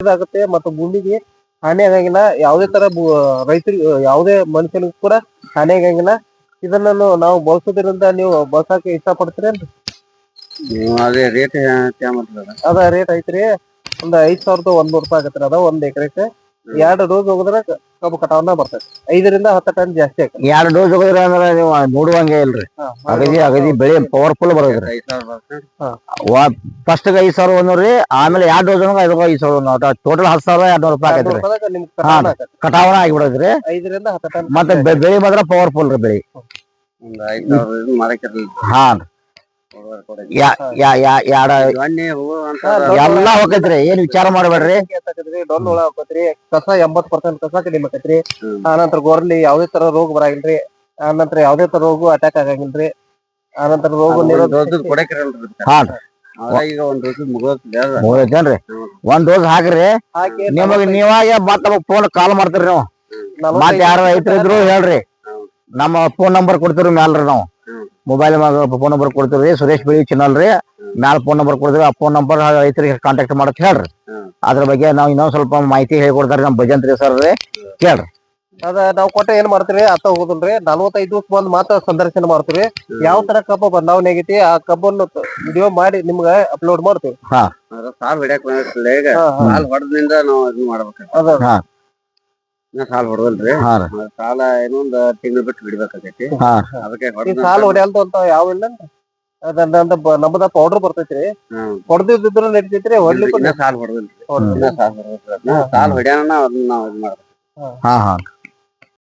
ಆಗುತ್ತೆ ಮತ್ತು ಭೂಮಿಗೆ ಹಾನಿ ಆಗಂಗಿಲ್ಲ. ಯಾವುದೇ ತರ ರೈತರಿಗೆ ಯಾವುದೇ ಮನುಷ್ಯನಿಗೂ ಕೂಡ ಹಾನಿ ಆಗಂಗಿಲ್ಲ. ಇದನ್ನ ನಾವು ಬಳಸೋದ್ರಿಂದ ನೀವು ಬಳಸಕ್ಕೆ ಇಷ್ಟ ಪಡ್ತೀರೇನ್ರಿ? ಅದೇ ರೇಟ್ ಅದ ರೇಟ್ ಐತ್ರಿ. ಒಂದ್ 5,100 ರೂಪಾಯಿ ಆಗತ್ರಿ. ಅದ 1 ಎಕರೆಕ್ಕೆ 2 ಡೋಸ್ ಹೋಗಿದ್ರೆ ಕಬ್ಬು ಕಟಾವನ್ನ ಬರ್ತೈತಿ. 5ರಿಂದ 10 ಟನ್ ಜಾಸ್ತಿ ಆಕತಿ. 2 ಡೋಸ್ ಹೋಗಿದ್ರೆ ಅಂದ್ರೆ ನೀವು ನೋಡುವಂಗೆ ಇಲ್ರಿ. ಅಗದಿ ಬೆಳೆ ಪವರ್ಫುಲ್ ಬರೋದ್ರಿ. ಫಸ್ಟ್ 5,100 ರೀ, ಆಮೇಲೆ 2 ಡೋಸ್ 5,100 ಟೋಟಲ್ 10,200 ರೂಪಾಯಿ ಆಗತ್ರಿ. ಕಟಾವಣ ಆಗಿಬಿಡೋದ್ರಿ. 5ರಿಂದ 10 ಟನ್ ಮತ್ತೆ ಬೆಳೆ ಮಾತ್ರ ಪವರ್ಫುಲ್ ರೀ ಬೆಳೆ. ಹಾ ಎಲ್ಲಾ ಹೋಗತ್ರಿ, ಏನ್ ವಿಚಾರ ಮಾಡ್ಬೇಡ್ರಿ. ಡೊಳ್ಳು ಹುಳ ಹೋಗತ್ರಿ, ಕಸ 80% ಕಸ ಕಡಿಮೆ ಆಕತ್ರಿ. ಆನಂತರ ಗೋರ್ಲಿ ಯಾವುದೇ ತರ ರೋಗ ಬರಂಗಿಲ್ರಿ. ಆನಂತರ ಯಾವುದೇ ತರ ರೋಗ ಅಟ್ಯಾಕ್ ಆಗಂಗಿಲ್ರಿ. ಆನಂತರ ರೋಗ ಈಗ ಮುಗಿದೇನ್ರಿ. 1 ಡೋಸ್ ಹಾಕ್ರಿ. ನಿಮಗ್ ನೀವಾಗ ಮತ್ತ ನಮಗ್ ಫೋನ್ ಕಾಲ್ ಮಾಡ್ತೀರಿ. ನೀವು ಮತ್ ಯಾರ ರೈತರು ಇದ್ರು ಹೇಳ್ರಿ, ನಮ್ಮ ಫೋನ್ ನಂಬರ್ ಕೊಡ್ತೀವಿ ಮ್ಯಾಲ್ರಿ. ನಾವು ಮೊಬೈಲ್ ಫೋನ್ ನಂಬರ್ ಕೊಡ್ತೀವಿ. ಸುರೇಶ್ ಬೆಳಿ ಚಾನಲ್ ರೀ, ಮ್ಯಾಲ ಫೋನ್ ನಂಬರ್ ಕೊಡ್ತೀವಿ. ಆ ಫೋನ್ ನಂಬರ್ ರೈತರಿಗೆ ಕಾಂಟ್ಯಾಕ್ಟ್ ಮಾಡಕ್ ಹೇಳ್ರಿ. ಅದ್ರ ಬಗ್ಗೆ ನಾವ್ ಇನ್ನೊಂದ್ ಸ್ವಲ್ಪ ಮಾಹಿತಿ ಹೇಳ್ಕೊಡ್ತಾರ ನಮ್ ಭಜಂತ್ರಿ ಸರ್ ರೀ, ಕೇಳ್ರಿ. ಅದ ನಾವ್ ಕೊಟ್ಟ ಏನ್ ಮಾಡ್ತೀವಿ ಆತ ಹೋಗುದಿಲ್ರಿ. 45 ದಿವಸ ಬಂದ್ ಮಾತ್ರ ಸಂದರ್ಶನ ಮಾಡ್ತೀವಿ. ಯಾವ ತರ ಕಬ್ಬ ಬಂದಾವ್ ಆಗೈತಿ ಆ ಕಬ್ಬನ್ನು ವಿಡಿಯೋ ಮಾಡಿ ನಿಮ್ಗ ಅಪ್ಲೋಡ್ ಮಾಡ್ತೀವಿ. ಸಾಲ್ ಹೊಡ್ಯಾಕ್ ಸಾಲ್ ಹೊಡೆದ್ರಿಂದ ನಾವು ಇದನ್ನ ಮಾಡ್ಬೇಕು. ಸಾಲ್ ಹೊಡೆದಲ್ರಿ, ಸಾಲ ಇನ್ನೊಂದ್ ತಿಂಗಳು ಬಿಟ್ಟು ಹಿಡಿಬೇಕಾಗೈತಿ. ಅದಕ್ಕೆ ಸಾಲ್ ಹೊಡ್ಯಾಲ್ದು ಅಂತ ಯಾವ ಇಲ್ಲ. ನಮ್ಮದ ಪೌಡರ್ ಬರ್ತೈತ್ರಿ, ಹೊಡೆದಿದ್ರು ನಡಿತೈತ್ರಿ. ಹೊಡ್ಲಿಕ್ಕೆ ಸಾಲ್ ಹೊಡೆದಲ್ರಿ, ಸಾಲ್ ಹೊಡ್ಯಾನ ಅದನ್ನ ನಾವ್ ಇದು ಮಾಡ್ಬೇಕು.